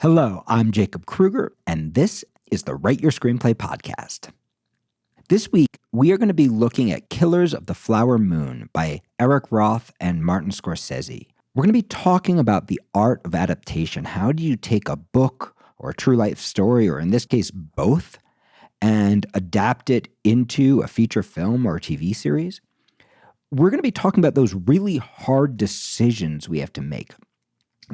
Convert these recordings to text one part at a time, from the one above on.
Hello, I'm Jacob Kruger, and this is the Write Your Screenplay podcast. This week, we are going to be looking at Killers of the Flower Moon by Eric Roth and Martin Scorsese. We're going to be talking about the art of adaptation. How do you take a book or a true life story, or in this case, both, and adapt it into a feature film or a TV series? We're going to be talking about those really hard decisions we have to make.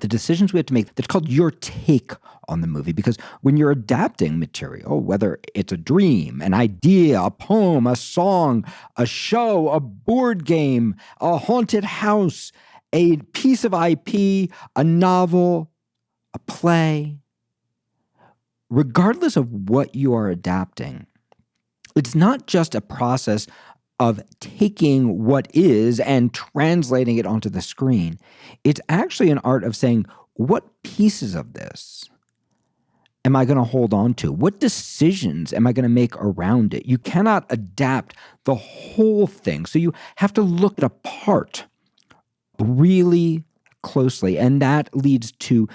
The decisions we have to make that's called your take on the movie. Because when you're adapting material, whether it's a dream, an idea, a poem, a song, a show, a board game, a haunted house, a piece of IP, a novel, a play, regardless of what you are adapting, it's not just a process of taking what is and translating it onto the screen. It's actually an art of saying, what pieces of this am I going to hold on to? What decisions am I going to make around it? You cannot adapt the whole thing. So you have to look at a part really closely. And that leads to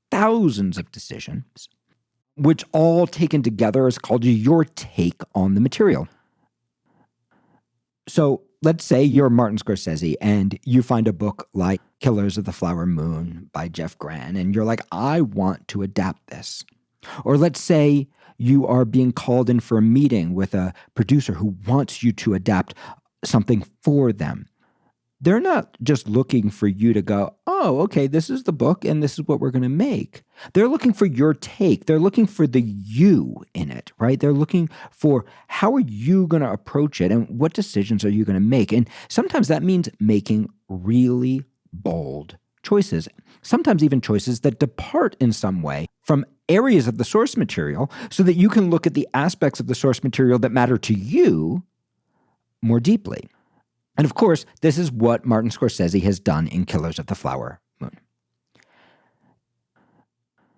thousands of decisions, which all taken together is called your take on the material. So let's say you're Martin Scorsese and you find a book like Killers of the Flower Moon by Jeff Gran, and you're like, I want to adapt this. Or let's say you are being called in for a meeting with a producer who wants you to adapt something for them. They're not just looking for you to go, oh, okay, this is the book and this is what we're going to make. They're looking for your take. They're looking for the you in it, right? They're looking for how are you going to approach it and what decisions are you going to make? And sometimes that means making really bold choices, sometimes even choices that depart in some way from areas of the source material so that you can look at the aspects of the source material that matter to you more deeply. And of course, this is what Martin Scorsese has done in Killers of the Flower Moon.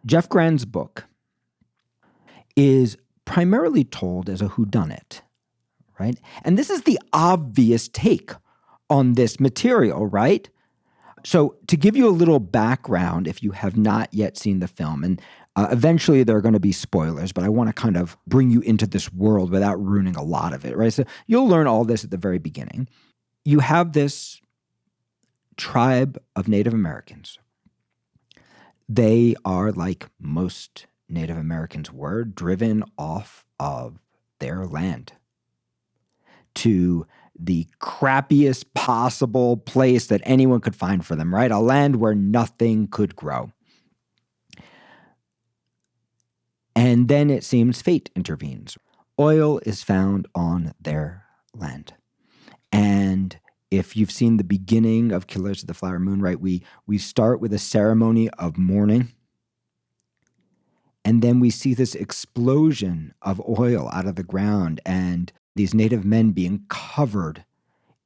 Jeff Gran's book is primarily told as a whodunit, right? And this is the obvious take on this material, right? So to give you a little background, if you have not yet seen the film, and eventually there are going to be spoilers, but I want to kind of bring you into this world without ruining a lot of it, right? So you'll learn all this at the very beginning. You have this tribe of Native Americans. They are, like most Native Americans were, driven off of their land to the crappiest possible place that anyone could find for them, right? A land where nothing could grow. And then it seems fate intervenes. Oil is found on their land. And if you've seen the beginning of Killers of the Flower Moon, right, we start with a ceremony of mourning. And then we see this explosion of oil out of the ground and these native men being covered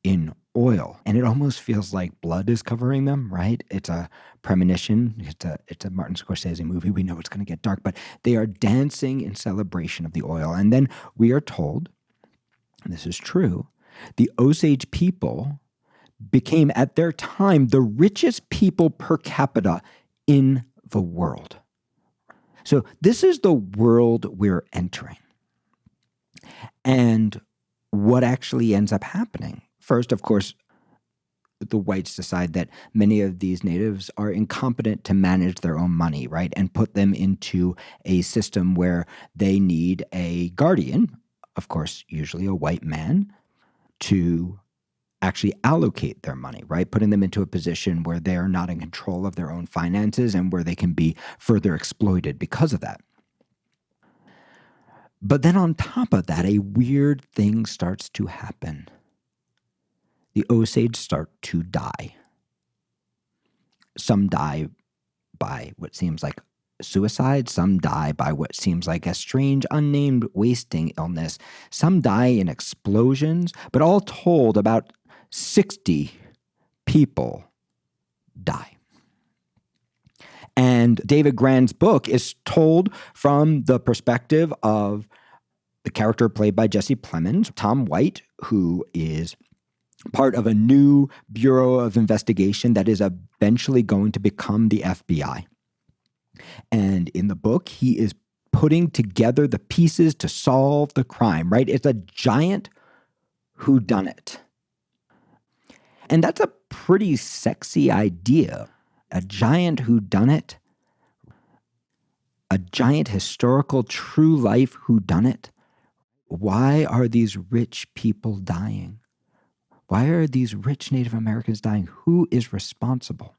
in oil. And it almost feels like blood is covering them, right? It's a premonition. It's a Martin Scorsese movie. We know it's going to get dark, but they are dancing in celebration of the oil. And then we are told, and this is true, the Osage people became, at their time, the richest people per capita in the world. So this is the world we're entering. And what actually ends up happening? First, of course, the whites decide that many of these natives are incompetent to manage their own money, right? And put them into a system where they need a guardian, of course, usually a white man, to actually allocate their money, right? Putting them into a position where they are not in control of their own finances and where they can be further exploited because of that. But then on top of that, a weird thing starts to happen. The Osage start to die. Some die by what seems like suicide. Some die by what seems like a strange, unnamed wasting illness. Some die in explosions. But all told, about 60 people die. And David Gran's book is told from the perspective of the character played by Jesse Plemons, Tom White, who is part of a new Bureau of Investigation that is eventually going to become the FBI. And in the book, he is putting together the pieces to solve the crime, right? It's a giant whodunit. And that's a pretty sexy idea. A giant whodunit, a giant historical true life whodunit. Why are these rich people dying? Why are these rich Native Americans dying? Who is responsible?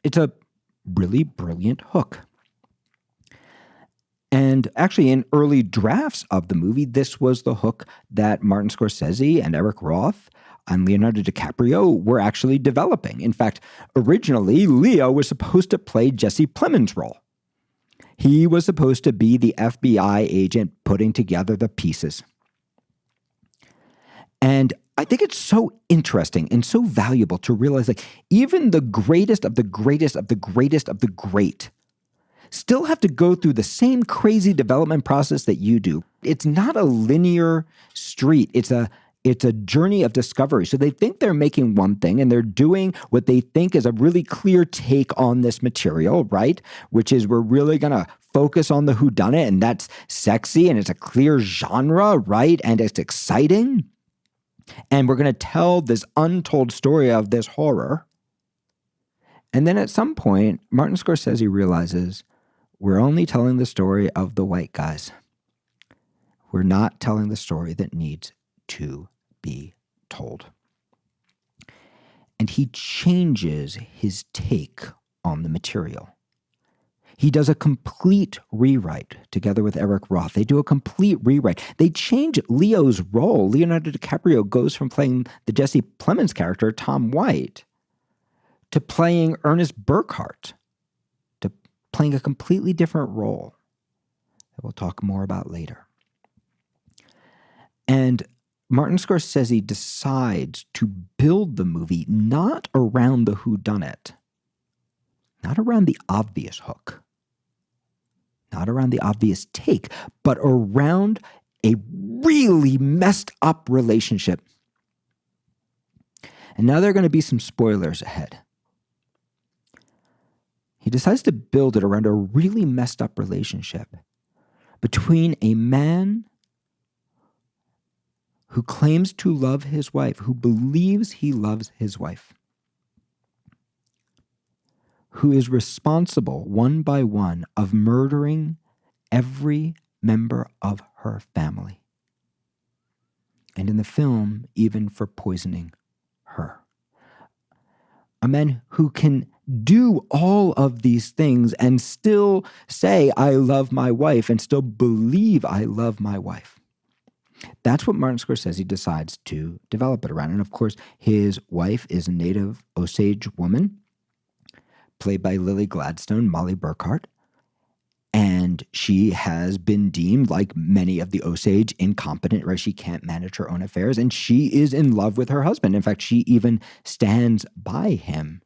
It's a really brilliant hook. And actually, in early drafts of the movie, this was the hook that Martin Scorsese and Eric Roth and Leonardo DiCaprio were actually developing. In fact, originally, Leo was supposed to play Jesse Plemons' role. He was supposed to be the FBI agent putting together the pieces. And I think it's so interesting and so valuable to realize, like, even the greatest of the greatest of the greatest of the great still have to go through the same crazy development process that you do. It's not a linear street. It's a journey of discovery. So they think they're making one thing and they're doing what they think is a really clear take on this material, right? Which is, we're really going to focus on the whodunit, and that's sexy and it's a clear genre, right? And it's exciting. And we're going to tell this untold story of this horror. And then at some point, Martin Scorsese realizes, we're only telling the story of the white guys. We're not telling the story that needs to be told. And he changes his take on the material. He does a complete rewrite together with Eric Roth. They do a complete rewrite. They change Leo's role. Leonardo DiCaprio goes from playing the Jesse Plemons character, Tom White, to playing Ernest Burkhart, to playing a completely different role that we'll talk more about later. And Martin Scorsese decides to build the movie not around the whodunit, not around the obvious hook, not around the obvious take, but around a really messed up relationship. And now there are going to be some spoilers ahead. He decides to build it around a really messed up relationship between a man who claims to love his wife, who believes he loves his wife, who is responsible one by one of murdering every member of her family. And in the film, even for poisoning her. A man who can do all of these things and still say, I love my wife, and still believe I love my wife. That's what Martin Scorsese decides to develop it around. And of course, his wife is a native Osage woman, played by Lily Gladstone, Molly Burkhart. And she has been deemed, like many of the Osage, incompetent, right? She can't manage her own affairs. And she is in love with her husband. In fact, she even stands by him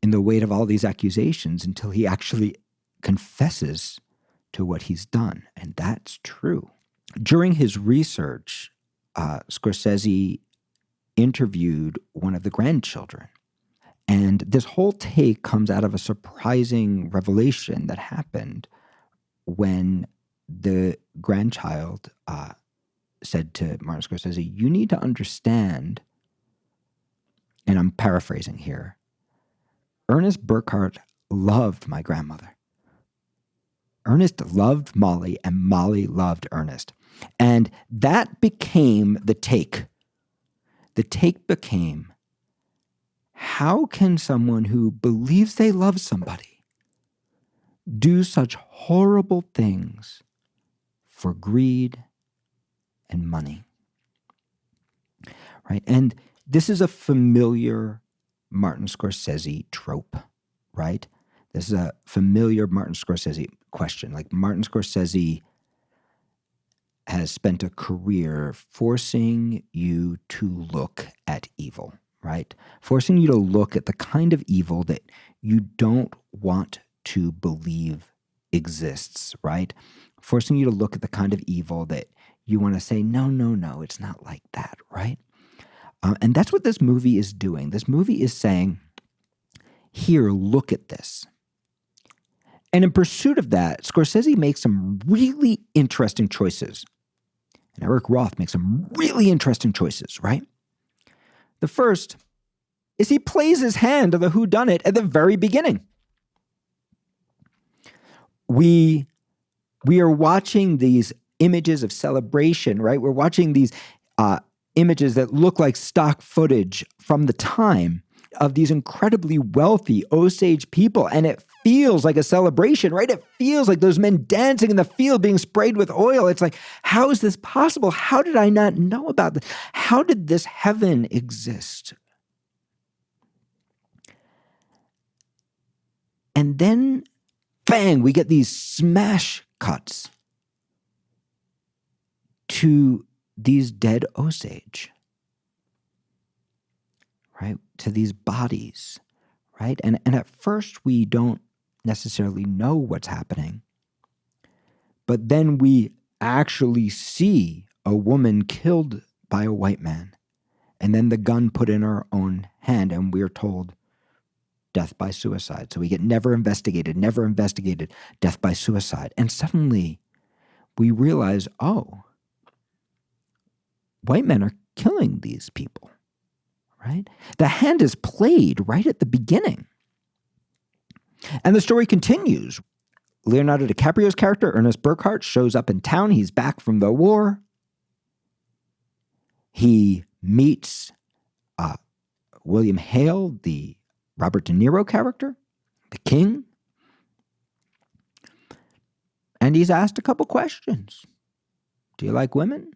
in the weight of all these accusations until he actually confesses to what he's done. And that's true. During his research, Scorsese interviewed one of the grandchildren. And this whole take comes out of a surprising revelation that happened when the grandchild said to Martin Scorsese, you need to understand, and I'm paraphrasing here, Ernest Burkhart loved my grandmother. Ernest loved Molly, and Molly loved Ernest. And that became the take. The take became, how can someone who believes they love somebody do such horrible things for greed and money? Right? And this is a familiar Martin Scorsese trope, right? This is a familiar Martin Scorsese question. Like, Martin Scorsese has spent a career forcing you to look at evil, right? Forcing you to look at the kind of evil that you don't want to believe exists, right? Forcing you to look at the kind of evil that you want to say, no, it's not like that, right? And that's what this movie is doing. This movie is saying, here, look at this. And in pursuit of that, Scorsese makes some really interesting choices. And Eric Roth makes some really interesting choices, right? The first is he plays his hand of the whodunit at the very beginning. We are watching these images of celebration, right? We're watching these images that look like stock footage from the time of these incredibly wealthy Osage people, and it feels like a celebration, right? It feels like those men dancing in the field being sprayed with oil. It's like, how is this possible? How did I not know about this? How did this heaven exist? And then, bang, we get these smash cuts to these dead Osage, right? To these bodies, right? And at first we don't necessarily know what's happening. But then we actually see a woman killed by a white man, and then the gun put in her own hand, and we're told death by suicide. So we get never investigated, death by suicide. And suddenly we realize, oh, white men are killing these people, right? The hand is played right at the beginning. And the story continues. Leonardo DiCaprio's character, Ernest Burkhart, shows up in town. He's back from the war. He meets William Hale, the Robert De Niro character, the king. And he's asked a couple questions. Do you like women?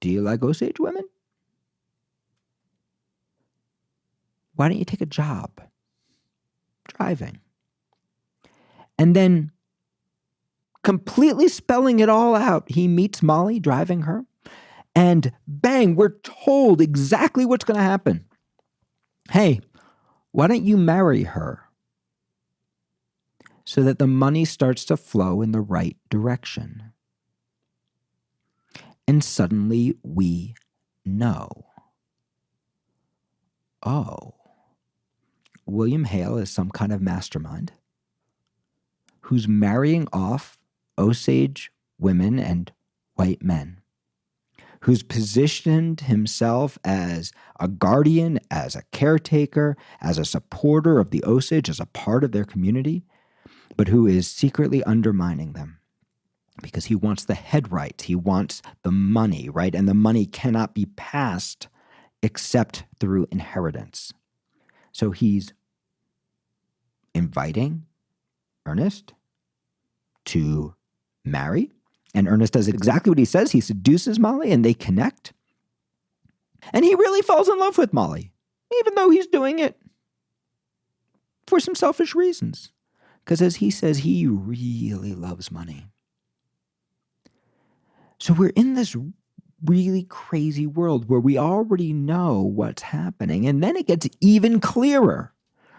Do you like Osage women? Why don't you take a job driving? And then, completely spelling it all out, he meets Molly driving her, and bang, we're told exactly what's going to happen. Hey, why don't you marry her so that the money starts to flow in the right direction? And suddenly we know. Oh, William Hale is some kind of mastermind who's marrying off Osage women and white men, who's positioned himself as a guardian, as a caretaker, as a supporter of the Osage, as a part of their community, but who is secretly undermining them because he wants the head rights, he wants the money, right? And the money cannot be passed except through inheritance. So he's inviting Ernest to marry, and Ernest does exactly what he says. He seduces Molly, and they connect. And he really falls in love with Molly, even though he's doing it for some selfish reasons. Because as he says, he really loves money. So we're in this really crazy world where we already know what's happening. And then it gets even clearer.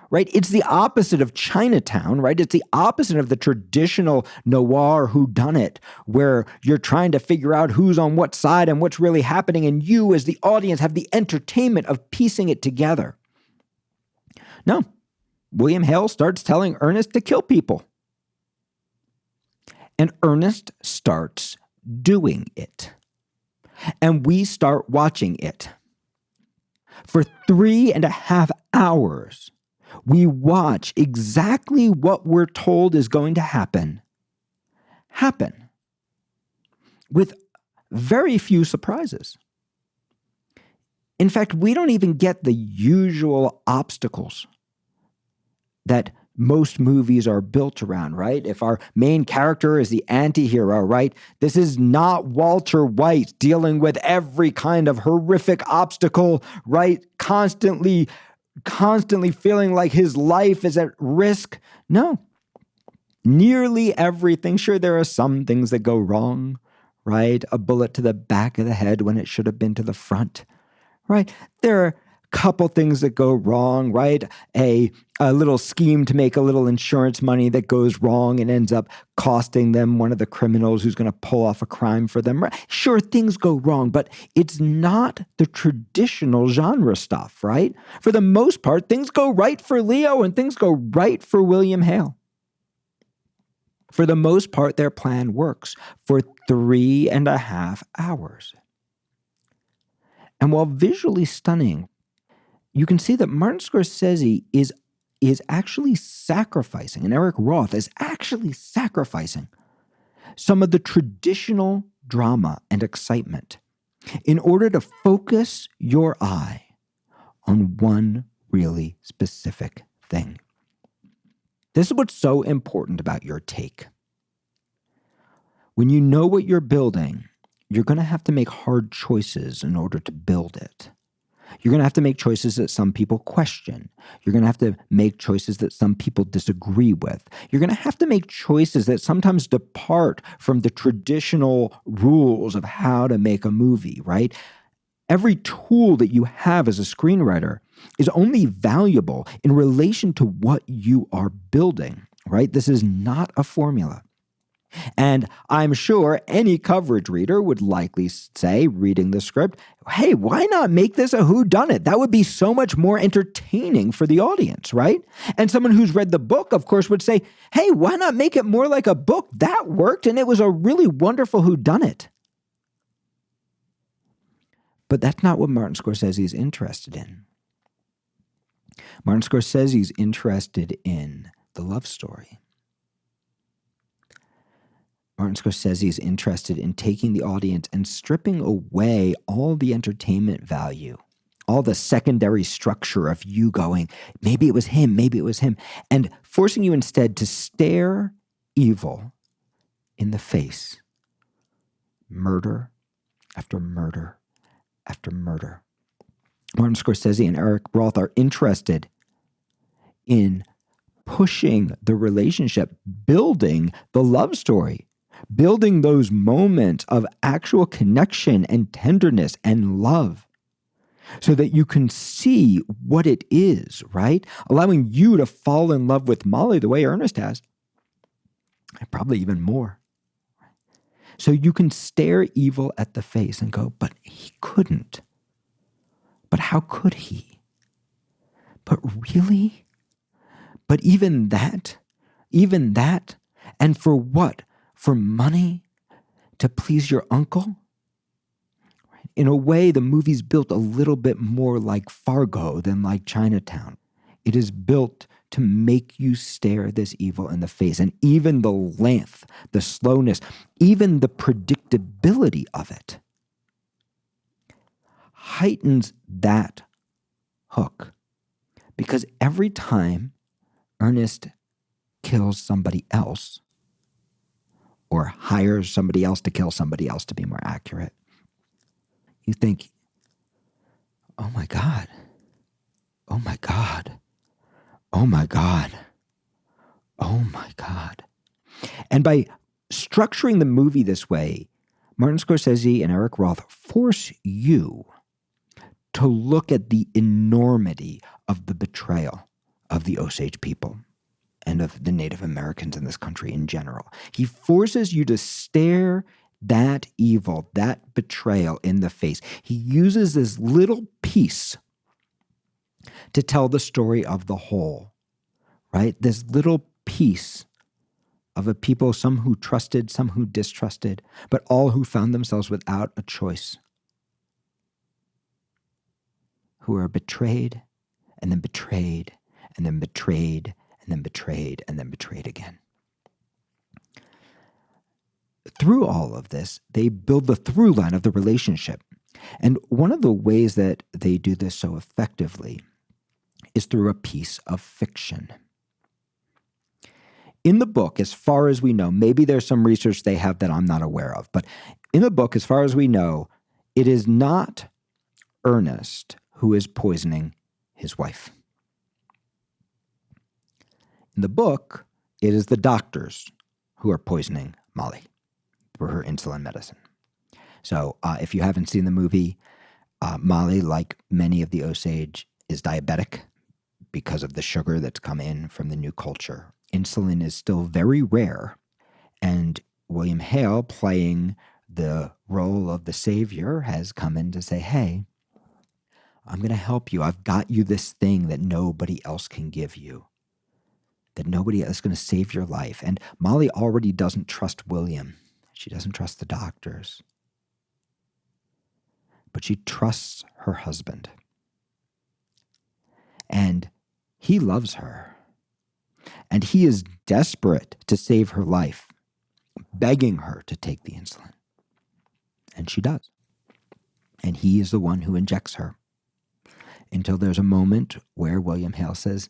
Right? It's the opposite of Chinatown, right? It's the opposite of the traditional noir whodunit, where you're trying to figure out who's on what side and what's really happening, and you as the audience have the entertainment of piecing it together. No, William Hale starts telling Ernest to kill people. And Ernest starts doing it. And we start watching it. For 3.5 hours, we watch exactly what we're told is going to happen with very few surprises. In fact, we don't even get the usual obstacles that most movies are built around, right? If our main character is the anti-hero, right? This is not Walter White dealing with every kind of horrific obstacle, right? Constantly feeling like his life is at risk. No. Nearly everything. Sure, there are some things that go wrong, right? A bullet to the back of the head when it should have been to the front, right? There are couple things that go wrong, right? A little scheme to make a little insurance money that goes wrong and ends up costing them one of the criminals who's going to pull off a crime for them. Sure, things go wrong, but it's not the traditional genre stuff, right? For the most part, things go right for Leo and things go right for William Hale. For the most part, their plan works for 3.5 hours. And while visually stunning, you can see that Martin Scorsese is actually sacrificing, and Eric Roth is actually sacrificing some of the traditional drama and excitement in order to focus your eye on one really specific thing. This is what's so important about your take. When you know what you're building, you're going to have to make hard choices in order to build it. You're going to have to make choices that some people question. You're going to have to make choices that some people disagree with. You're going to have to make choices that sometimes depart from the traditional rules of how to make a movie, right? Every tool that you have as a screenwriter is only valuable in relation to what you are building, right? This is not a formula. And I'm sure any coverage reader would likely say, reading the script, hey, why not make this a whodunit? That would be so much more entertaining for the audience, right? And someone who's read the book, of course, would say, hey, why not make it more like a book? That worked, and it was a really wonderful whodunit. But that's not what Martin Scorsese is interested in. Martin Scorsese is interested in the love story. Martin Scorsese is interested in taking the audience and stripping away all the entertainment value, all the secondary structure of you going, maybe it was him, and forcing you instead to stare evil in the face. Murder after murder after murder. Martin Scorsese and Eric Roth are interested in pushing the relationship, building the love story, building those moments of actual connection and tenderness and love so that you can see what it is, right? Allowing you to fall in love with Molly the way Ernest has, and probably even more. So you can stare evil at the face and go, but he couldn't. But how could he? But really? But even that, and for what? For money? To please your uncle? In a way, the movie's built a little bit more like Fargo than like Chinatown. It is built to make you stare this evil in the face. And even the length, the slowness, even the predictability of it heightens that hook. Because every time Ernest kills somebody else, or hires somebody else to kill somebody else, to be more accurate, you think, oh my God, oh my God, oh my God, oh my God. And by structuring the movie this way, Martin Scorsese and Eric Roth force you to look at the enormity of the betrayal of the Osage people and of the Native Americans in this country in general. He forces you to stare that evil, that betrayal in the face. He uses this little piece to tell the story of the whole, right? This little piece of a people, some who trusted, some who distrusted, but all who found themselves without a choice, who are betrayed and then betrayed and then betrayed and then betrayed and then betrayed again. Through all of this, they build the through line of the relationship. And one of the ways that they do this so effectively is through a piece of fiction. In the book, as far as we know, maybe there's some research they have that I'm not aware of, but in the book, as far as we know, it is not Ernest who is poisoning his wife. In the book, it is the doctors who are poisoning Molly for her insulin medicine. So if you haven't seen the movie, Molly, like many of the Osage, is diabetic because of the sugar that's come in from the new culture. Insulin is still very rare, and William Hale, playing the role of the savior, has come in to say, hey, I'm going to help you. I've got you this thing that nobody else can give you, that nobody else is going to save your life. And Molly already doesn't trust William. She doesn't trust the doctors. But she trusts her husband. And he loves her. And he is desperate to save her life, begging her to take the insulin. And she does. And he is the one who injects her, until there's a moment where William Hale says,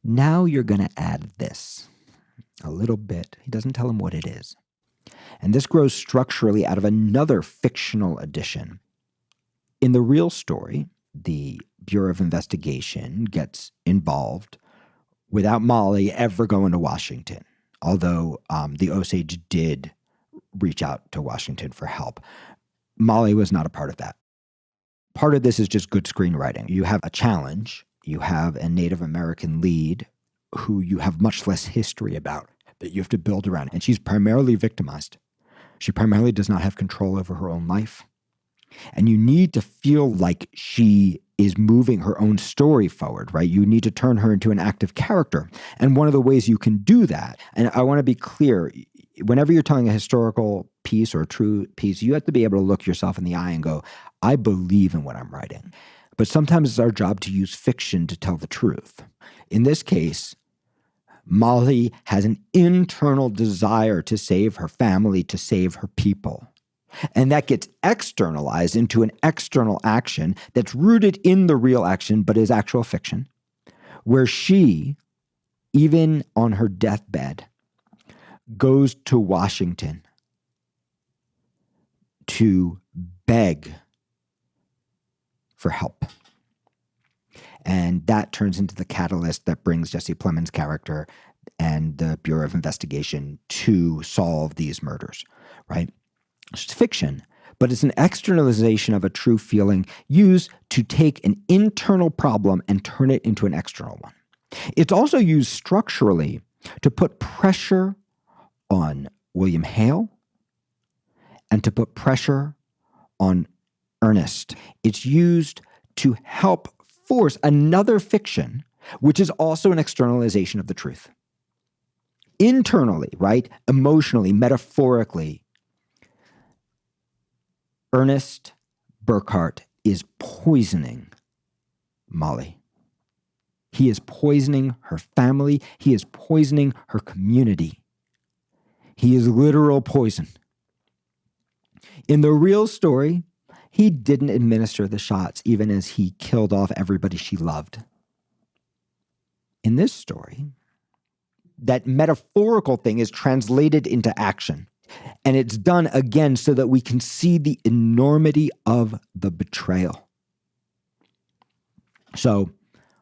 now you're going to add this a little bit. He doesn't tell him what it is. And this grows structurally out of another fictional addition. In the real story, the Bureau of Investigation gets involved without Molly ever going to Washington, although the Osage did reach out to Washington for help. Molly was not a part of that. Part of this is just good screenwriting. You have a challenge. You have a Native American lead who you have much less history about that you have to build around. And she's primarily victimized. She primarily does not have control over her own life. And you need to feel like she is moving her own story forward, right? You need to turn her into an active character. And one of the ways you can do that, and I want to be clear, whenever you're telling a historical piece or a true piece, you have to be able to look yourself in the eye and go, I believe in what I'm writing. But sometimes it's our job to use fiction to tell the truth. In this case, Molly has an internal desire to save her family, to save her people. And that gets externalized into an external action that's rooted in the real action, but is actual fiction, where she, even on her deathbed, goes to Washington to beg for help. And that turns into the catalyst that brings Jesse Plemons' character and the Bureau of Investigation to solve these murders, right? It's fiction, but it's an externalization of a true feeling used to take an internal problem and turn it into an external one. It's also used structurally to put pressure on William Hale and to put pressure on Ernest. It's used to help force another fiction, which is also an externalization of the truth. Internally, right? Emotionally, metaphorically, Ernest Burkhart is poisoning Molly. He is poisoning her family. He is poisoning her community. He is literal poison. In the real story, he didn't administer the shots, even as he killed off everybody she loved. In this story, that metaphorical thing is translated into action. And it's done again so that we can see the enormity of the betrayal. So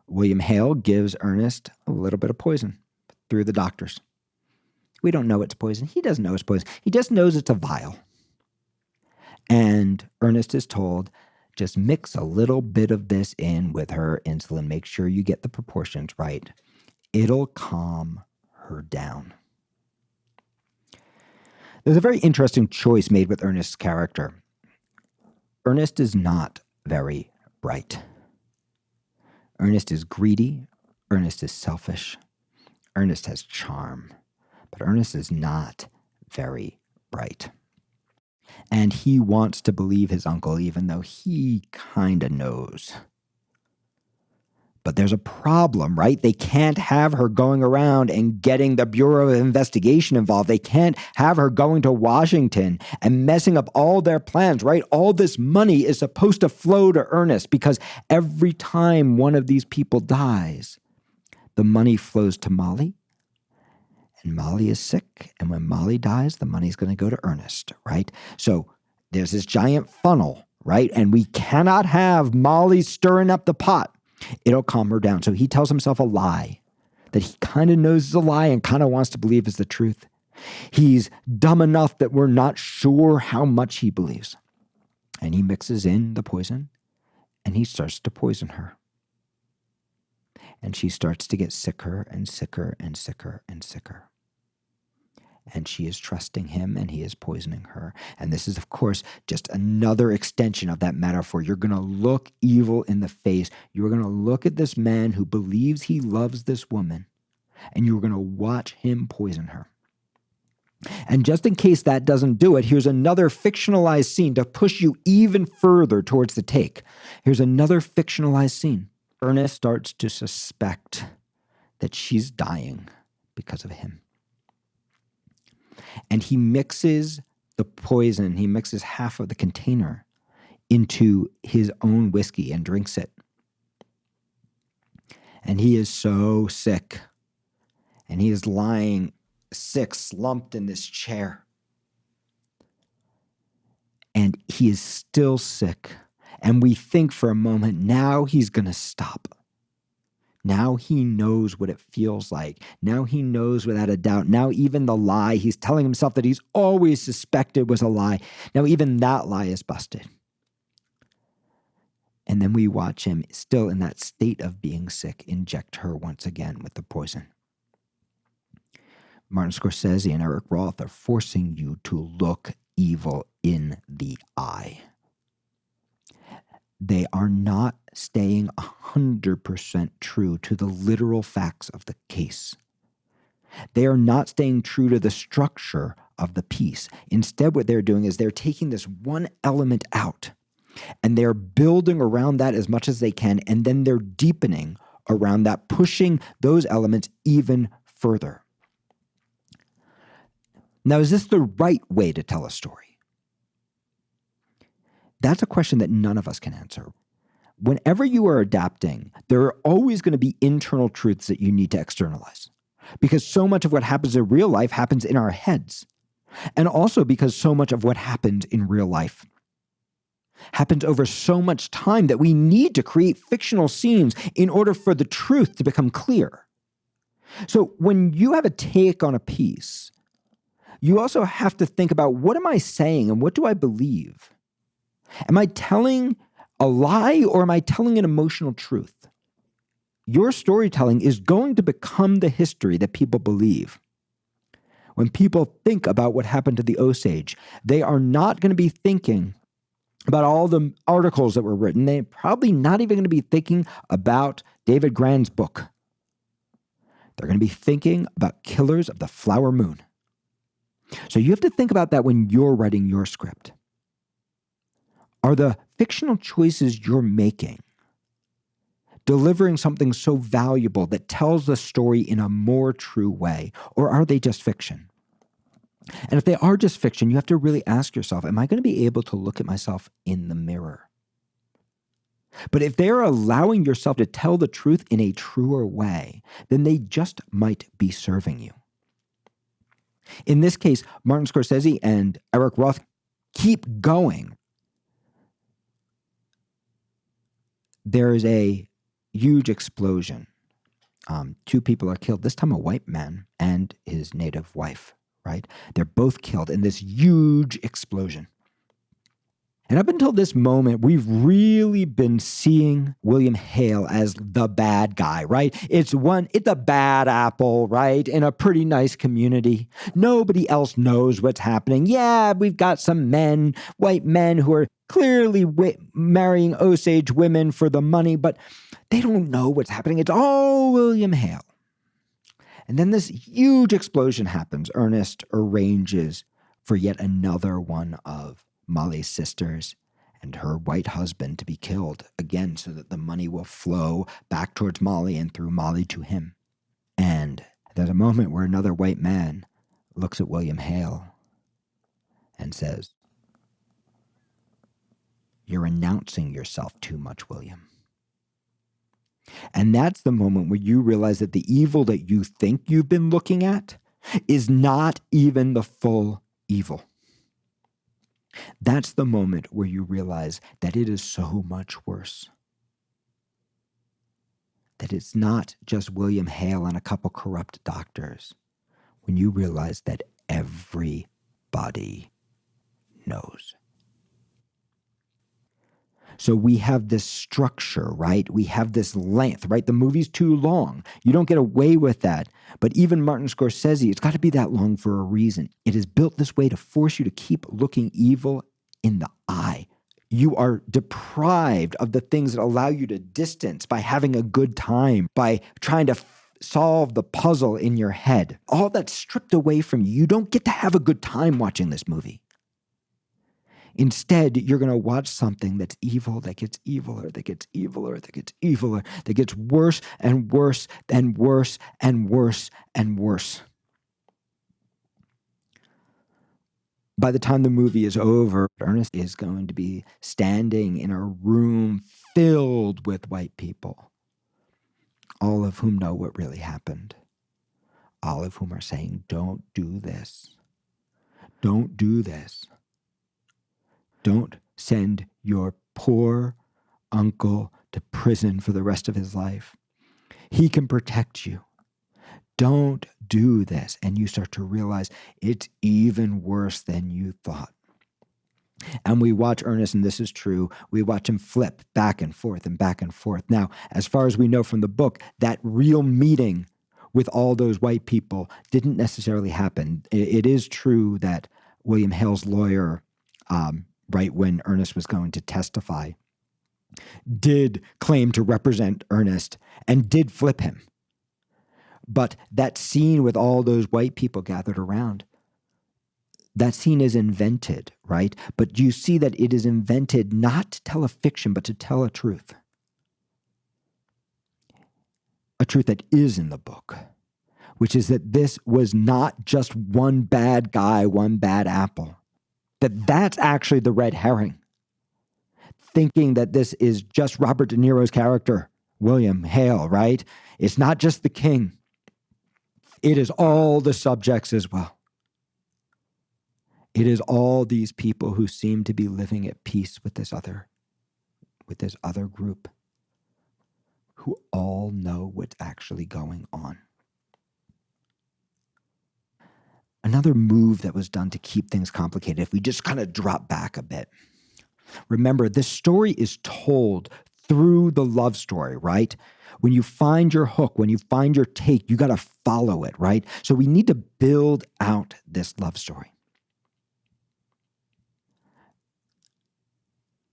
William Hale gives Ernest a little bit of poison through the doctors. We don't know it's poison. He doesn't know it's poison. He just knows it's a vial. And Ernest is told, just mix a little bit of this in with her insulin. Make sure you get the proportions right. It'll calm her down. There's a very interesting choice made with Ernest's character. Ernest is not very bright. Ernest is greedy. Ernest is selfish. Ernest has charm. But Ernest is not very bright. And he wants to believe his uncle, even though he kind of knows. But there's a problem, right? They can't have her going around and getting the Bureau of Investigation involved. They can't have her going to Washington and messing up all their plans, right? All this money is supposed to flow to Ernest because every time one of these people dies, the money flows to Molly. And Molly is sick. And when Molly dies, the money's going to go to Ernest, right? So there's this giant funnel, right? And we cannot have Molly stirring up the pot. It'll calm her down. So he tells himself a lie that he kind of knows is a lie and kind of wants to believe is the truth. He's dumb enough that we're not sure how much he believes. And he mixes in the poison and he starts to poison her. And she starts to get sicker and sicker and sicker and sicker. And she is trusting him, and he is poisoning her. And this is, of course, just another extension of that metaphor. You're going to look evil in the face. You're going to look at this man who believes he loves this woman, and you're going to watch him poison her. And just in case that doesn't do it, here's another fictionalized scene to push you even further towards the take. Here's another fictionalized scene. Ernest starts to suspect that she's dying because of him. And he mixes the poison, he mixes half of the container into his own whiskey and drinks it. And he is so sick. And he is lying sick, slumped in this chair. And he is still sick. And we think for a moment, now he's going to stop. Now he knows what it feels like. Now he knows without a doubt. Now even the lie he's telling himself that he's always suspected was a lie. Now even that lie is busted. And then we watch him, still in that state of being sick, inject her once again with the poison. Martin Scorsese and Eric Roth are forcing you to look evil in the eye. They are not staying 100% true to the literal facts of the case. They are not staying true to the structure of the piece. Instead, what they're doing is they're taking this one element out, and they're building around that as much as they can, and then they're deepening around that, pushing those elements even further. Now, is this the right way to tell a story? That's a question that none of us can answer. Whenever you are adapting, there are always going to be internal truths that you need to externalize, because so much of what happens in real life happens in our heads. And also because so much of what happens in real life happens over so much time that we need to create fictional scenes in order for the truth to become clear. So when you have a take on a piece, you also have to think about, what am I saying and what do I believe? Am I telling a lie or am I telling an emotional truth? Your storytelling is going to become the history that people believe. When people think about what happened to the Osage, they are not going to be thinking about all the articles that were written. They're probably not even going to be thinking about David Grann's book. They're going to be thinking about Killers of the Flower Moon. So you have to think about that when you're writing your script. Are the fictional choices you're making delivering something so valuable that tells the story in a more true way, or are they just fiction? And if they are just fiction, you have to really ask yourself, am I going to be able to look at myself in the mirror? But if they're allowing yourself to tell the truth in a truer way, then they just might be serving you. In this case, Martin Scorsese and Eric Roth keep going. There is a huge explosion. 2 people are killed, this time a white man and his native wife, right? They're both killed in this huge explosion. And up until this moment, we've really been seeing William Hale as the bad guy, right? It's a bad apple, right? In a pretty nice community. Nobody else knows what's happening. Yeah, we've got some men, white men who are clearly marrying Osage women for the money, but they don't know what's happening. It's all William Hale. And then this huge explosion happens. Ernest arranges for yet another one of Molly's sisters and her white husband to be killed, again, so that the money will flow back towards Molly and through Molly to him. And there's a moment where another white man looks at William Hale and says, "You're announcing yourself too much, William." And that's the moment where you realize that the evil that you think you've been looking at is not even the full evil. That's the moment where you realize that it is so much worse. That it's not just William Hale and a couple corrupt doctors. When you realize that everybody knows. So we have this structure, right? We have this length, right? The movie's too long. You don't get away with that. But even Martin Scorsese, it's got to be that long for a reason. It is built this way to force you to keep looking evil in the eye. You are deprived of the things that allow you to distance by having a good time, by trying to solve the puzzle in your head. All that's stripped away from you. You don't get to have a good time watching this movie. Instead, you're going to watch something that's evil, that gets eviler, that gets eviler, that gets eviler, that gets worse and worse and worse and worse and worse. By the time the movie is over, Ernest is going to be standing in a room filled with white people, all of whom know what really happened, all of whom are saying, don't do this. Don't do this. Don't send your poor uncle to prison for the rest of his life. He can protect you. Don't do this. And you start to realize it's even worse than you thought. And we watch Ernest, and this is true, we watch him flip back and forth and back and forth. Now, as far as we know from the book, that real meeting with all those white people didn't necessarily happen. It is true that William Hale's lawyer, right when Ernest was going to testify, did claim to represent Ernest and did flip him. But that scene with all those white people gathered around, that scene is invented, right? But you see that it is invented not to tell a fiction, but to tell a truth. A truth that is in the book, which is that this was not just one bad guy, one bad apple. That's actually the red herring. Thinking that this is just Robert De Niro's character, William Hale, right? It's not just the king. It is all the subjects as well. It is all these people who seem to be living at peace with this other group, who all know what's actually going on. Another move that was done to keep things complicated, if we just kind of drop back a bit. Remember, this story is told through the love story, right? When you find your hook, when you find your take, you got to follow it, right? So we need to build out this love story.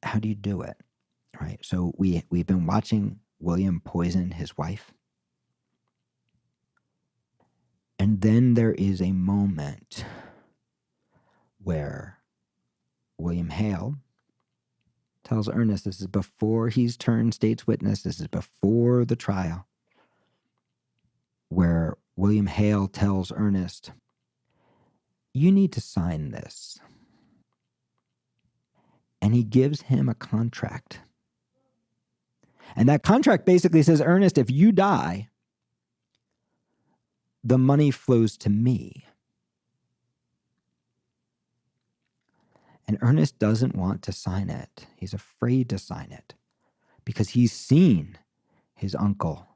How do you do it, right? So we've been watching William poison his wife. And then there is a moment where William Hale tells Ernest, this is before he's turned state's witness, this is before the trial, where William Hale tells Ernest, you need to sign this. And he gives him a contract. And that contract basically says, Ernest, if you die, the money flows to me. And Ernest doesn't want to sign it. He's afraid to sign it because he's seen his uncle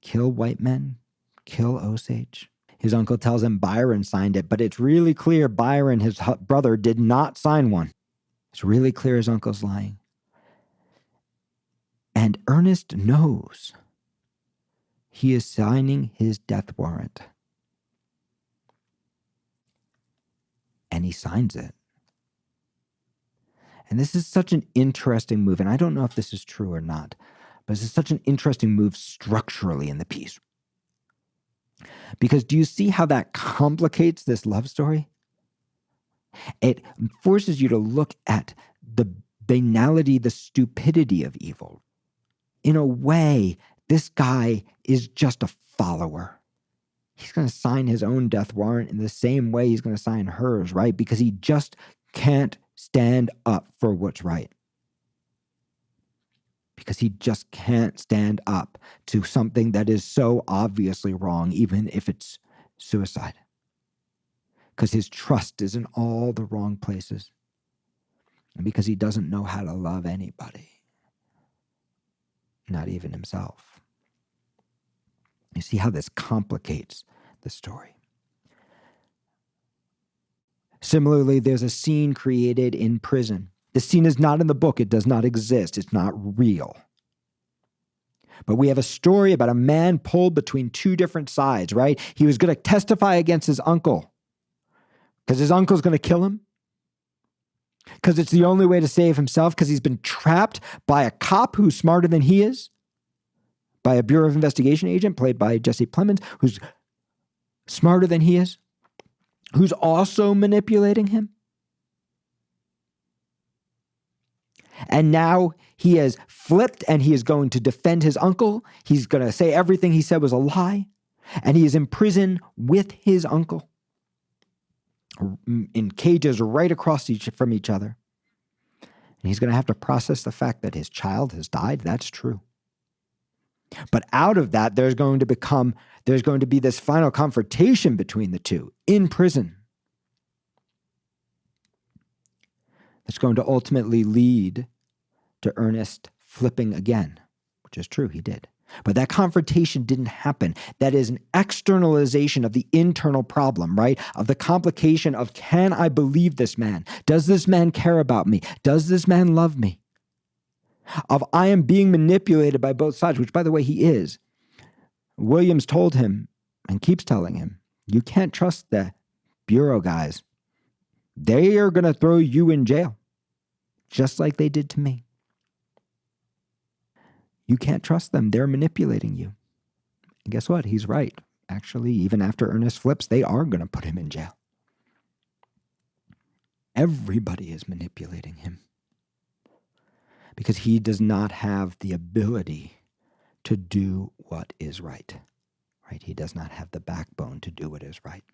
kill white men, kill Osage. His uncle tells him Byron signed it, but it's really clear Byron, his brother, did not sign one. It's really clear his uncle's lying. And Ernest knows he is signing his death warrant. And he signs it. And this is such an interesting move, and I don't know if this is true or not, but this is such an interesting move structurally in the piece. Because do you see how that complicates this love story? It forces you to look at the banality, the stupidity of evil. In a way, this guy is just a follower. He's going to sign his own death warrant in the same way he's going to sign hers, right? Because he just can't stand up for what's right. Because he just can't stand up to something that is so obviously wrong, even if it's suicide. Because his trust is in all the wrong places. And because he doesn't know how to love anybody. Not even himself. You see how this complicates the story. Similarly, there's a scene created in prison The scene is not in the book. It does not exist. It's not real. But we have a story about a man pulled between two different sides, right? He was going to testify against his uncle because his uncle's going to kill him, because it's the only way to save himself, because he's been trapped by a cop who's smarter than he is, by a Bureau of Investigation agent played by Jesse Plemons, who's smarter than he is, who's also manipulating him. And now he has flipped and he is going to defend his uncle. He's going to say everything he said was a lie. And he is in prison with his uncle, in cages right across from each other. And he's going to have to process the fact that his child has died. That's true. But out of that, there's going to be this final confrontation between the two in prison. That's going to ultimately lead to Ernest flipping again, which is true, he did. But that confrontation didn't happen. That is an externalization of the internal problem, right? Of the complication of, can I believe this man? Does this man care about me? Does this man love me? Of, I am being manipulated by both sides, which, by the way, he is. Williams told him, and keeps telling him, you can't trust the Bureau guys. They are going to throw you in jail, just like they did to me. You can't trust them. They're manipulating you. And guess what? He's right. Actually, even after Ernest flips, they are going to put him in jail. Everybody is manipulating him because he does not have the ability to do what is right. Right? He does not have the backbone to do what is right.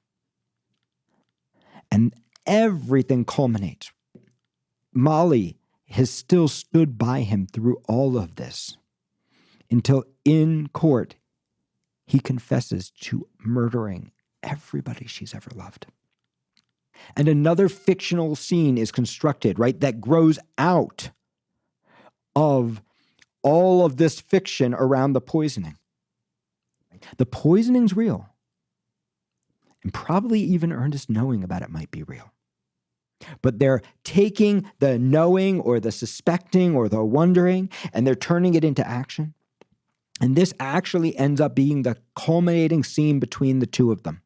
And everything culminates. Molly has still stood by him through all of this until in court he confesses to murdering everybody she's ever loved. And another fictional scene is constructed, right, that grows out of all of this fiction around the poisoning. The poisoning's real. And probably even Ernest knowing about it might be real. But they're taking the knowing or the suspecting or the wondering and they're turning it into action. And this actually ends up being the culminating scene between the two of them,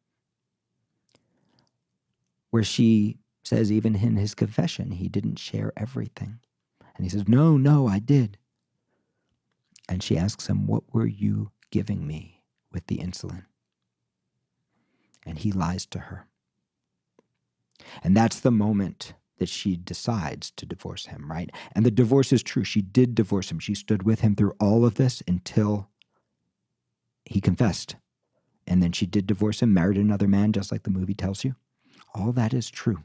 where she says, even in his confession, he didn't share everything. And he says, no, I did. And she asks him, what were you giving me with the insulin? And he lies to her. And that's the moment that she decides to divorce him, right? And the divorce is true. She did divorce him. She stood with him through all of this until he confessed. And then she did divorce him, married another man, just like the movie tells you. All that is true.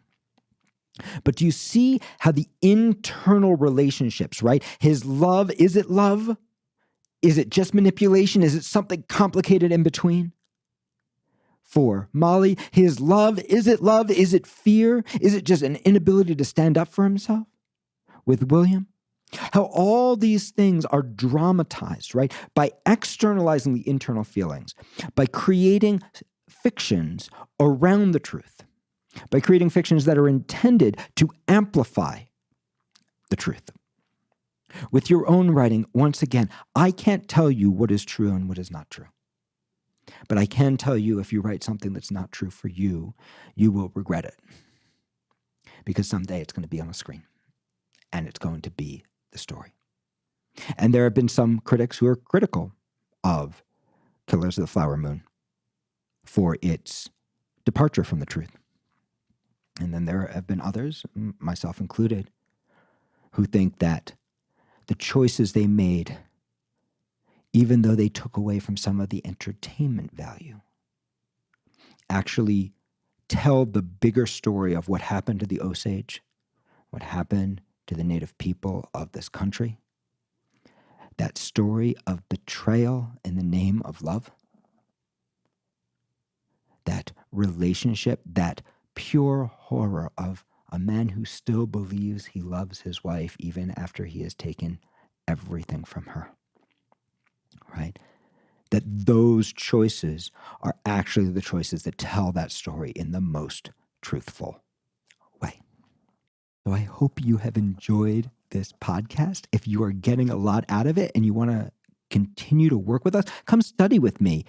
But do you see how the internal relationships, right? His love, is it love? Is it just manipulation? Is it something complicated in between? For Molly, his love? Is it fear? Is it just an inability to stand up for himself? With William, how all these things are dramatized, right? By externalizing the internal feelings, by creating fictions around the truth, by creating fictions that are intended to amplify the truth. With your own writing, once again, I can't tell you what is true and what is not true. But I can tell you, if you write something that's not true for you, you will regret it. Because someday it's going to be on a screen. And it's going to be the story. And there have been some critics who are critical of Killers of the Flower Moon for its departure from the truth. And then there have been others, myself included, who think that the choices they made, even though they took away from some of the entertainment value, actually tell the bigger story of what happened to the Osage, what happened to the native people of this country, that story of betrayal in the name of love, that relationship, that pure horror of a man who still believes he loves his wife even after he has taken everything from her. Right? That those choices are actually the choices that tell that story in the most truthful way. So I hope you have enjoyed this podcast. If you are getting a lot out of it and you want to continue to work with us, come study with me.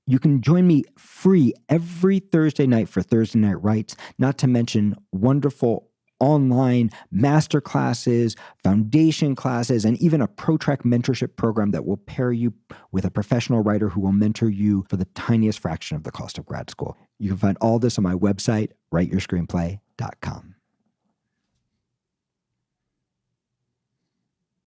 You can join me free every Thursday night for Thursday Night Writes, not to mention wonderful online master classes, foundation classes, and even a ProTrack mentorship program that will pair you with a professional writer who will mentor you for the tiniest fraction of the cost of grad school. You can find all this on my website, writeyourscreenplay.com.